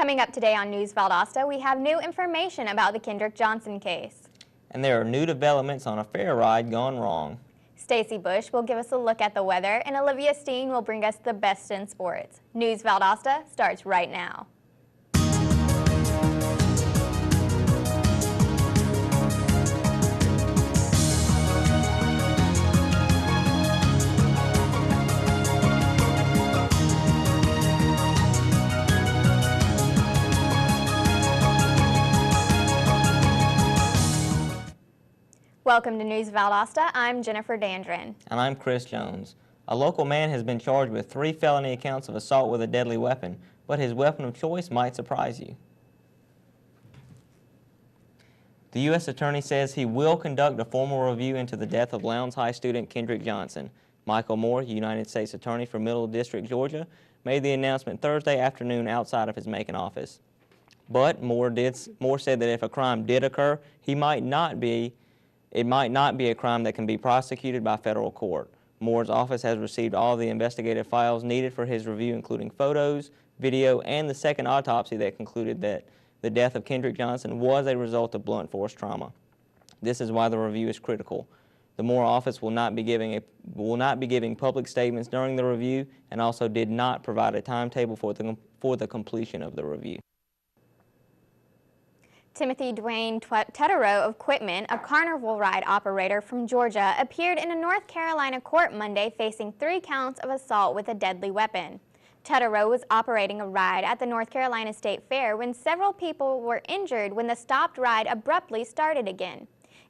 Coming up today on News Valdosta, we have new information about the Kendrick Johnson case. And there are new developments on a fair ride gone wrong. Stacey Bush will give us a look at the weather, and Olivia Steen will bring us the best in sports. News Valdosta starts right now. Welcome to News Valdosta. I'm Jennifer Dandrin. And I'm Chris Jones. A local man has been charged with 3 felony counts of assault with a deadly weapon, but his weapon of choice might surprise you. The U.S. Attorney says he will conduct a formal review into the death of Lowndes High student Kendrick Johnson. Michael Moore, United States Attorney for Middle District, Georgia, made the announcement Thursday afternoon outside of his Macon office. But Moore said that if a crime did occur, it might not be a crime that can be prosecuted by federal court. Moore's office has received all the investigative files needed for his review, including photos, video, and the second autopsy that concluded that the death of Kendrick Johnson was a result of blunt force trauma. This is why the review is critical. The Moore office will not be giving public statements during the review, and also did not provide a timetable for the completion of the review. Timothy Dwayne Teterow of Quitman, a carnival ride operator from Georgia, appeared in a North Carolina court Monday facing 3 counts of assault with a deadly weapon. Teterow was operating a ride at the North Carolina State Fair when several people were injured when the stopped ride abruptly started again.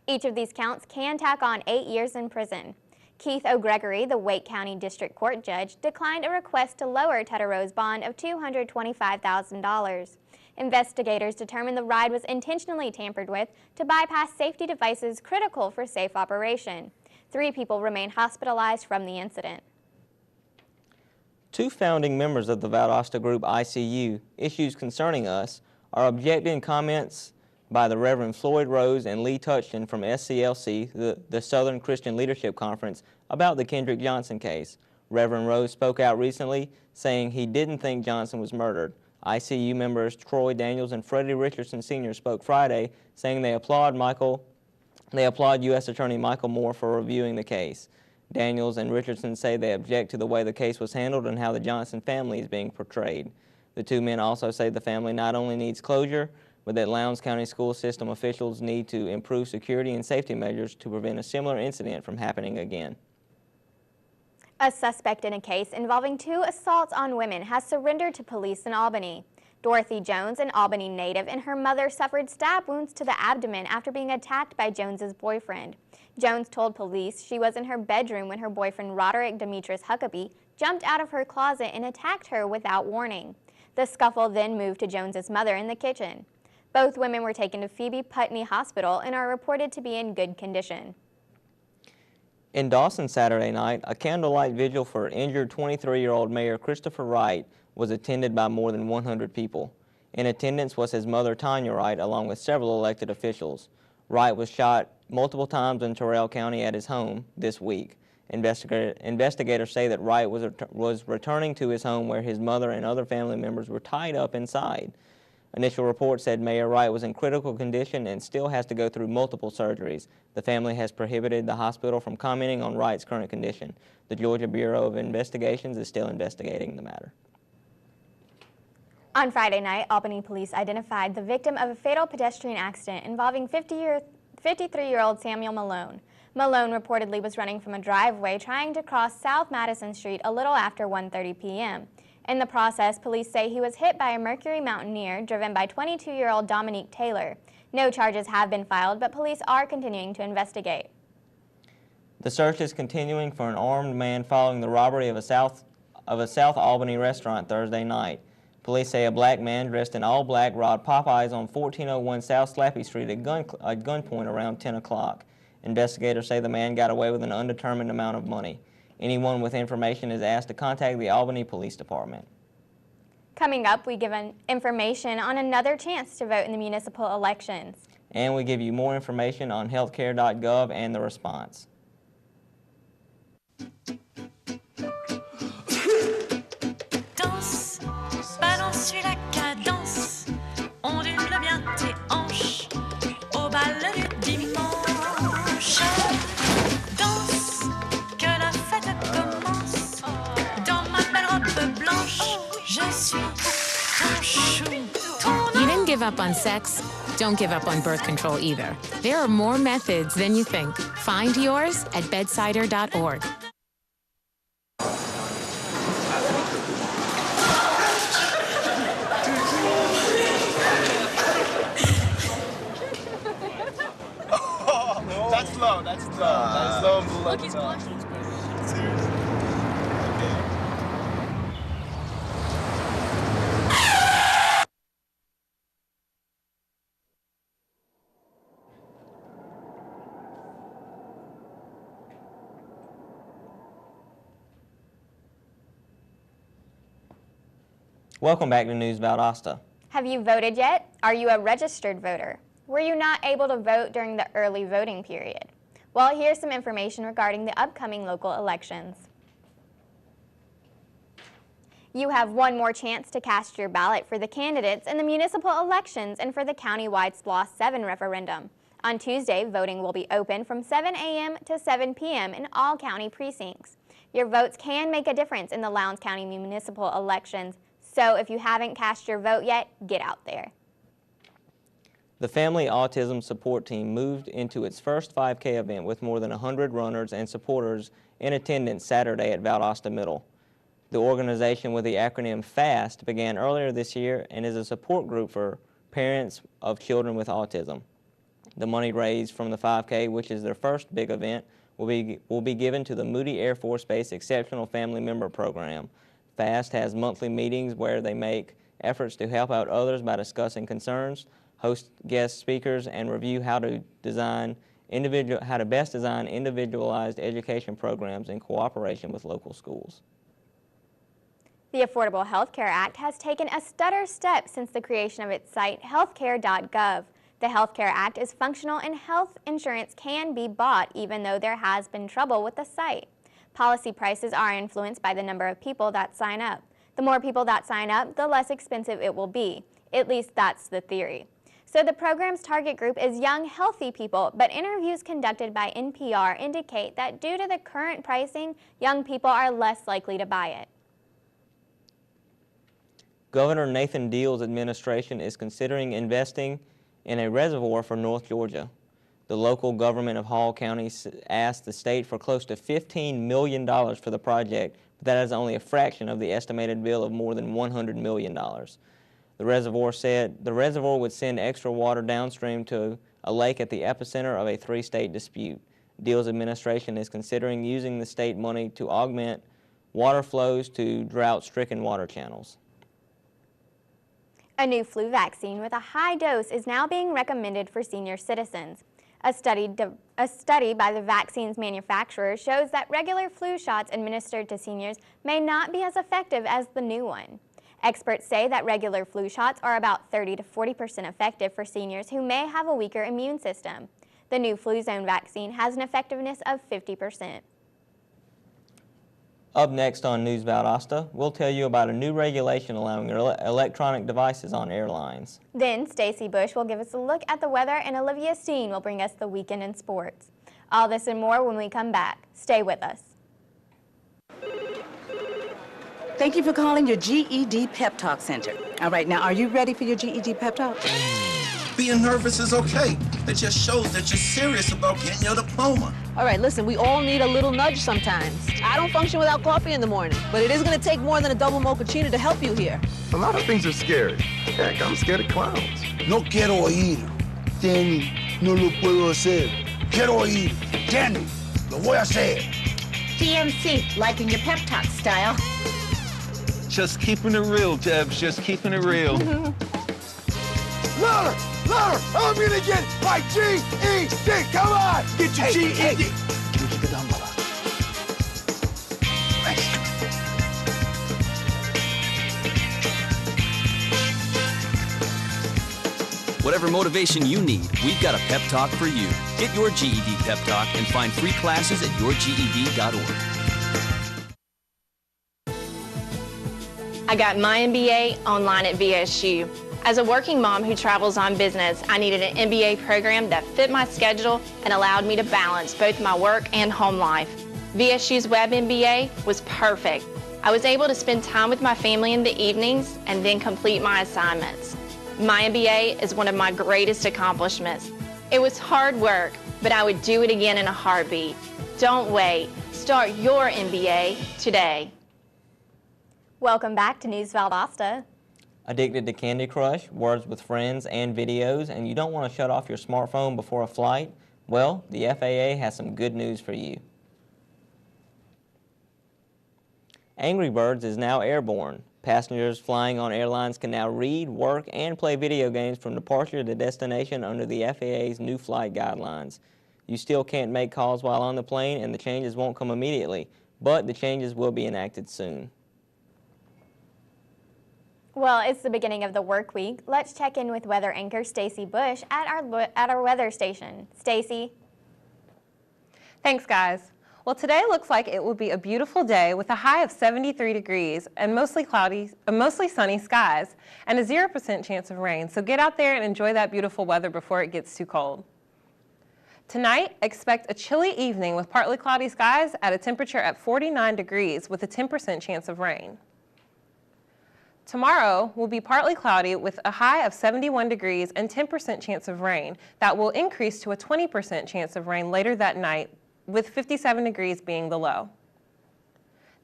Each of these counts can tack on 8 years in prison. Keith O'Gregory, the Wake County District Court judge, declined a request to lower Teterow's bond of $225,000. Investigators determined the ride was intentionally tampered with to bypass safety devices critical for safe operation. 3 people remain hospitalized from the incident. 2 founding members of the Valdosta group ICU, Issues Concerning Us, are objecting comments by the Reverend Floyd Rose and Lee Touchton from SCLC, the Southern Christian Leadership Conference, about the Kendrick Johnson case. Reverend Rose spoke out recently, saying he didn't think Johnson was murdered. ICU members Troy Daniels and Freddie Richardson Sr. spoke Friday, saying they applaud U.S. Attorney Michael Moore for reviewing the case. Daniels and Richardson say they object to the way the case was handled and how the Johnson family is being portrayed. The 2 men also say the family not only needs closure, but that Lowndes County school system officials need to improve security and safety measures to prevent a similar incident from happening again. A suspect in a case involving 2 assaults on women has surrendered to police in Albany. Dorothy Jones, an Albany native, and her mother suffered stab wounds to the abdomen after being attacked by Jones's boyfriend. Jones told police she was in her bedroom when her boyfriend Roderick Demetrius Huckabee jumped out of her closet and attacked her without warning. The scuffle then moved to Jones's mother in the kitchen. Both women were taken to Phoebe Putney Hospital and are reported to be in good condition. In Dawson Saturday night, a candlelight vigil for injured 23-year-old Mayor Christopher Wright was attended by more than 100 people. In attendance was his mother Tanya Wright, along with several elected officials. Wright was shot multiple times in Terrell County at his home this week. Investigators say that Wright was returning to his home where his mother and other family members were tied up inside. Initial reports said Mayor Wright was in critical condition and still has to go through multiple surgeries. The family has prohibited the hospital from commenting on Wright's current condition. The Georgia Bureau of Investigations is still investigating the matter. On Friday night, Albany police identified the victim of a fatal pedestrian accident involving 53-year-old Samuel Malone. Malone reportedly was running from a driveway trying to cross South Madison Street a little after 1:30 p.m. In the process, police say he was hit by a Mercury Mountaineer driven by 22-year-old Dominique Taylor. No charges have been filed, but police are continuing to investigate. The search is continuing for an armed man following the robbery of a South Albany restaurant Thursday night. Police say a black man dressed in all black robbed Popeyes on 1401 South Slappy Street at gunpoint around 10 o'clock. Investigators say the man got away with an undetermined amount of money. Anyone with information is asked to contact the Albany Police Department. Coming up, we give information on another chance to vote in the municipal elections. And we give you more information on healthcare.gov and the response. Danse, balance la cadence. You didn't give up on sex? Don't give up on birth control either. There are more methods than you think. Find yours at bedsider.org. That's low. That's low. That's low. Look, he's blushing. Seriously. Okay. Welcome back to News Valdosta. Have you voted yet? Are you a registered voter? Were you not able to vote during the early voting period? Well, here's some information regarding the upcoming local elections. You have one more chance to cast your ballot for the candidates in the municipal elections and for the countywide SPLOST 7 referendum. On Tuesday, voting will be open from 7 a.m. to 7 p.m. in all county precincts. Your votes can make a difference in the Lowndes County municipal elections, so if you haven't cast your vote yet, get out there. The Family Autism Support Team moved into its first 5K event with more than 100 runners and supporters in attendance Saturday at Valdosta Middle. The organization, with the acronym FAST, began earlier this year and is a support group for parents of children with autism. The money raised from the 5K, which is their first big event, will be given to the Moody Air Force Base Exceptional Family Member Program. FAST has monthly meetings where they make efforts to help out others by discussing concerns, host guest speakers, and review how to best design individualized education programs in cooperation with local schools. The Affordable Health Care Act has taken a stutter step since the creation of its site, healthcare.gov. The Health Care Act is functional and health insurance can be bought even though there has been trouble with the site. Policy prices are influenced by the number of people that sign up. The more people that sign up, the less expensive it will be. At least that's the theory. So the program's target group is young, healthy people, but interviews conducted by NPR indicate that due to the current pricing, young people are less likely to buy it. Governor Nathan Deal's administration is considering investing in a reservoir for North Georgia. The local government of Hall County asked the state for close to $15 million for the project, but that is only a fraction of the estimated bill of more than $100 million. The reservoir would send extra water downstream to a lake at the epicenter of a three-state dispute. Deal's administration is considering using the state money to augment water flows to drought-stricken water channels. A new flu vaccine with a high dose is now being recommended for senior citizens. A study by the vaccine's manufacturer shows that regular flu shots administered to seniors may not be as effective as the new one. Experts say that regular flu shots are about 30 to 40% effective for seniors who may have a weaker immune system. The new Fluzone vaccine has an effectiveness of 50%. Up next on News Valdosta, we'll tell you about a new regulation allowing electronic devices on airlines. Then Stacy Bush will give us a look at the weather, and Olivia Steen will bring us the weekend in sports. All this and more when we come back. Stay with us. Thank you for calling your GED Pep Talk Center. All right, now are you ready for your GED Pep Talk? Being nervous is okay. It just shows that you're serious about getting your diploma. All right, listen, we all need a little nudge sometimes. I don't function without coffee in the morning, but it is going to take more than a double mochaccino to help you here. A lot of things are scary. Heck, I'm scared of clowns. No quiero ir. Danny, no lo puedo hacer. Quiero ir. Danny, lo voy a hacer. TMC, liking your pep talk style. Just keeping it real, Debs, just keeping it real. Louder, louder, I'm gonna get my GED. Come on, get your GED. Whatever motivation you need, we've got a pep talk for you. Get your GED pep talk and find free classes at yourged.org. I got my MBA online at VSU. As a working mom who travels on business, I needed an MBA program that fit my schedule and allowed me to balance both my work and home life. VSU's Web MBA was perfect. I was able to spend time with my family in the evenings and then complete my assignments. My MBA is one of my greatest accomplishments. It was hard work, but I would do it again in a heartbeat. Don't wait. Start your MBA today. Welcome back to News Valdosta. Addicted to Candy Crush, words with friends, and videos, and you don't want to shut off your smartphone before a flight? Well, the FAA has some good news for you. Angry Birds is now airborne. Passengers flying on airlines can now read, work, and play video games from departure to destination under the FAA's new flight guidelines. You still can't make calls while on the plane, and the changes won't come immediately, but the changes will be enacted soon. Well, it's the beginning of the work week. Let's check in with weather anchor Stacy Bush at our weather station. Stacy. Thanks, guys. Well, today looks like it will be a beautiful day with a high of 73 degrees and mostly sunny skies and a 0% chance of rain. So get out there and enjoy that beautiful weather before it gets too cold. Tonight, expect a chilly evening with partly cloudy skies at a temperature at 49 degrees with a 10% chance of rain. Tomorrow will be partly cloudy with a high of 71 degrees and 10% chance of rain. That will increase to a 20% chance of rain later that night, with 57 degrees being the low.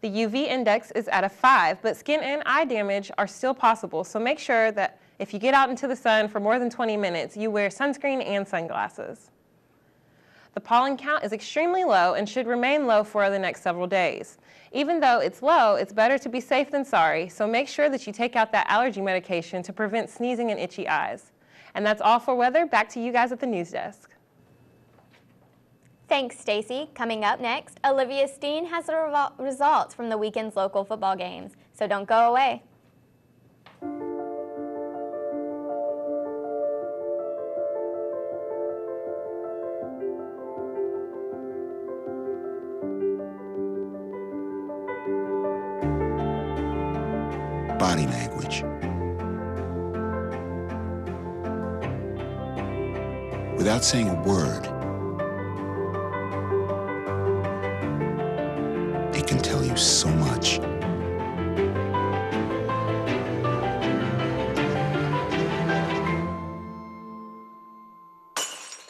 The UV index is at a 5, but skin and eye damage are still possible, so make sure that if you get out into the sun for more than 20 minutes, you wear sunscreen and sunglasses. The pollen count is extremely low and should remain low for the next several days. Even though it's low, it's better to be safe than sorry, so make sure that you take out that allergy medication to prevent sneezing and itchy eyes. And that's all for weather. Back to you guys at the news desk. Thanks, Stacy. Coming up next, Olivia Steen has the results from the weekend's local football games, so don't go away. Body language. Without saying a word, it can tell you so much.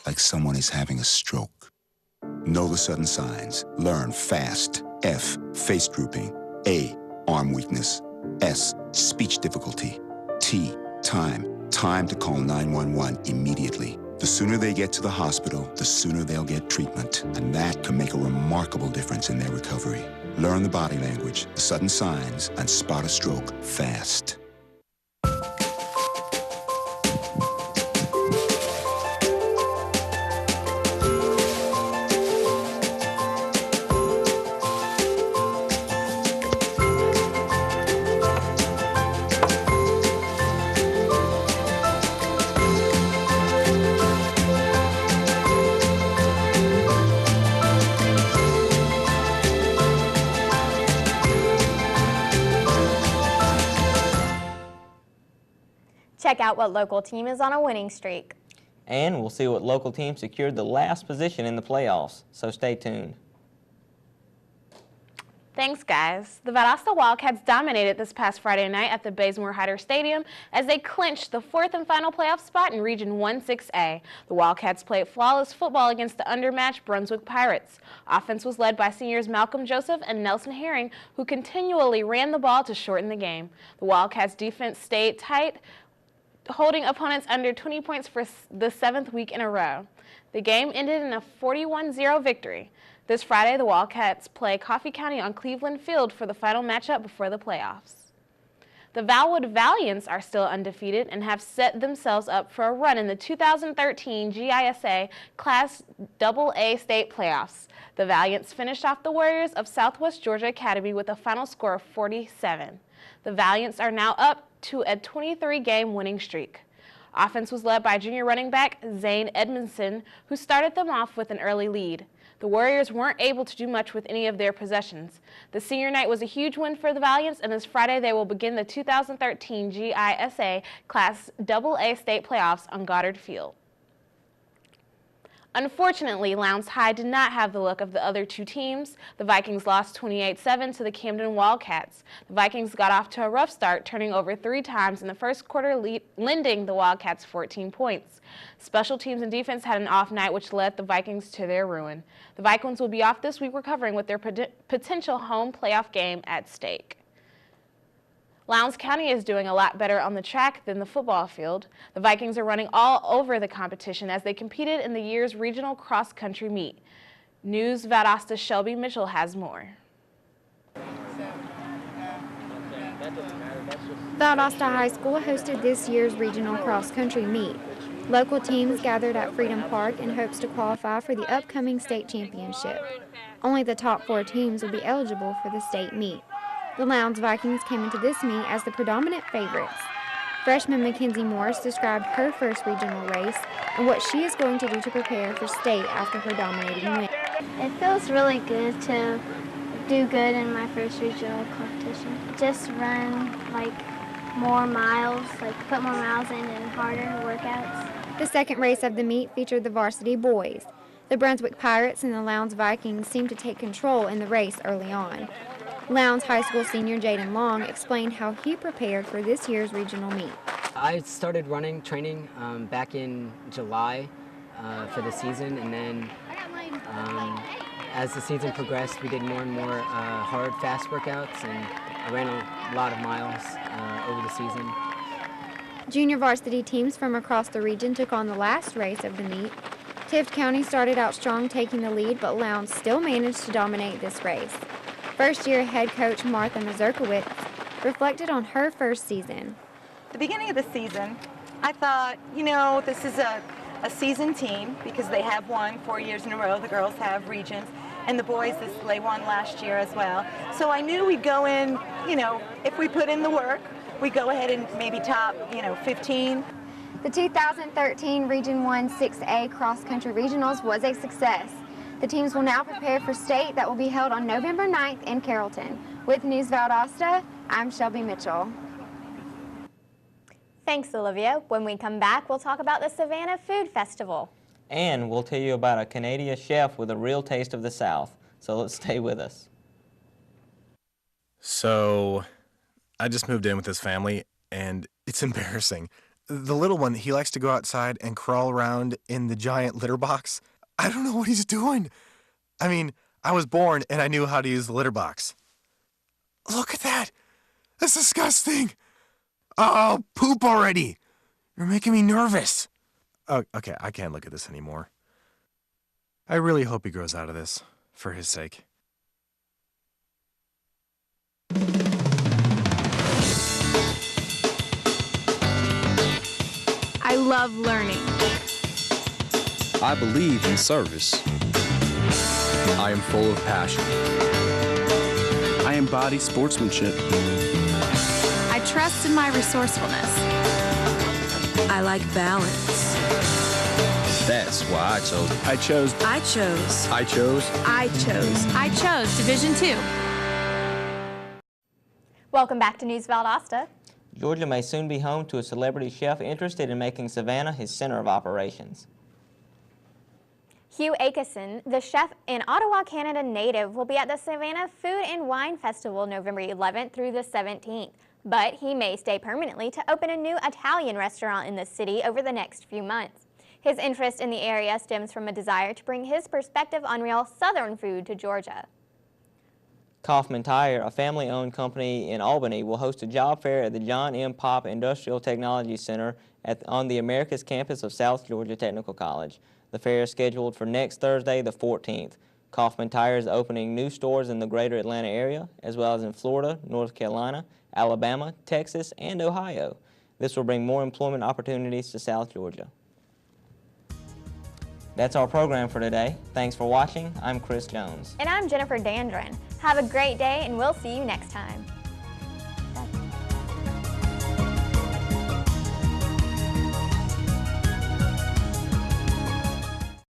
Like someone is having a stroke. Know the sudden signs. Learn fast. F, face drooping. A, arm weakness. S, speech difficulty. T, time. Time to call 911 immediately. The sooner they get to the hospital, the sooner they'll get treatment. And that can make a remarkable difference in their recovery. Learn the body language, the sudden signs, and spot a stroke fast. Check out what local team is on a winning streak. And we'll see what local team secured the last position in the playoffs, so stay tuned. Thanks, guys. The Valdosta Wildcats dominated this past Friday night at the Bazemore Hyder Stadium as they clinched the fourth and final playoff spot in Region 1-6A. The Wildcats played flawless football against the undermatched Brunswick Pirates. Offense was led by seniors Malcolm Joseph and Nelson Herring, who continually ran the ball to shorten the game. The Wildcats' defense stayed tight, holding opponents under 20 points for the 7th week in a row. The game ended in a 41-0 victory. This Friday, the Wildcats play Coffee County on Cleveland Field for the final matchup before the playoffs. The Valwood Valiants are still undefeated and have set themselves up for a run in the 2013 GISA Class AA state playoffs. The Valiants finished off the Warriors of Southwest Georgia Academy with a final score of 47. The Valiants are now up to a 23-game winning streak. Offense was led by junior running back Zane Edmondson, who started them off with an early lead. The Warriors weren't able to do much with any of their possessions. The senior night was a huge win for the Valiants, and this Friday they will begin the 2013 GISA Class AA state playoffs on Goddard Field. Unfortunately, Lowndes High did not have the luck of the other two teams. The Vikings lost 28-7 to the Camden Wildcats. The Vikings got off to a rough start, turning over 3 times in the first quarter, lending the Wildcats 14 points. Special teams and defense had an off night, which led the Vikings to their ruin. The Vikings will be off this week recovering with their potential home playoff game at stake. Lowndes County is doing a lot better on the track than the football field. The Vikings are running all over the competition as they competed in the year's regional cross-country meet. News Valdosta Shelby Mitchell has more. Valdosta High School hosted this year's regional cross-country meet. Local teams gathered at Freedom Park in hopes to qualify for the upcoming state championship. Only the top 4 teams will be eligible for the state meet. The Lowndes Vikings came into this meet as the predominant favorites. Freshman Mackenzie Morris described her first regional race and what she is going to do to prepare for state after her dominating win. It feels really good to do good in my first regional competition. Just run more miles, put more miles in and harder workouts. The second race of the meet featured the varsity boys. The Brunswick Pirates and the Lowndes Vikings seemed to take control in the race early on. Lowndes High School senior Jaden Long explained how he prepared for this year's regional meet. I started training back in July for the season, and then as the season progressed, we did more and more hard, fast workouts, and I ran a lot of miles over the season. Junior varsity teams from across the region took on the last race of the meet. Tift County started out strong, taking the lead, but Lowndes still managed to dominate this race. First-year head coach Martha Mazurkowitz reflected on her first season. The beginning of the season, I thought, this is a seasoned team because they have won 4 years in a row. The girls have regions, and the boys, they won last year as well. So I knew we'd go in, if we put in the work, we'd go ahead and maybe top, 15. The 2013 Region 1 6A cross-country regionals was a success. The teams will now prepare for state that will be held on November 9th in Carrollton. With News Valdosta, I'm Shelby Mitchell. Thanks, Olivia. When we come back, we'll talk about the Savannah Food Festival. And we'll tell you about a Canadian chef with a real taste of the South. So let's stay with us. So, I just moved in with this family, and it's embarrassing. The little one, he likes to go outside and crawl around in the giant litter box. I don't know what he's doing. I mean, I was born and I knew how to use the litter box. Look at that. That's disgusting. Oh, poop already. You're making me nervous. Oh, okay, I can't look at this anymore. I really hope he grows out of this, for his sake. I love learning. I believe in service. I am full of passion. I embody sportsmanship. I trust in my resourcefulness. I like balance. That's why I chose. I chose. I chose Division II. Welcome back to News Valdosta. Georgia may soon be home to a celebrity chef interested in making Savannah his center of operations. Hugh Akeson, the chef and Ottawa, Canada native, will be at the Savannah Food and Wine Festival November 11th through the 17th. But he may stay permanently to open a new Italian restaurant in the city over the next few months. His interest in the area stems from a desire to bring his perspective on real Southern food to Georgia. Kaufman Tire, a family-owned company in Albany, will host a job fair at the John M. Popp Industrial Technology Center on the Americas campus of South Georgia Technical College. The fair is scheduled for next Thursday, the 14th. Kaufman Tire is opening new stores in the greater Atlanta area, as well as in Florida, North Carolina, Alabama, Texas, and Ohio. This will bring more employment opportunities to South Georgia. That's our program for today. Thanks for watching. I'm Chris Jones. And I'm Jennifer Dandron. Have a great day, and we'll see you next time.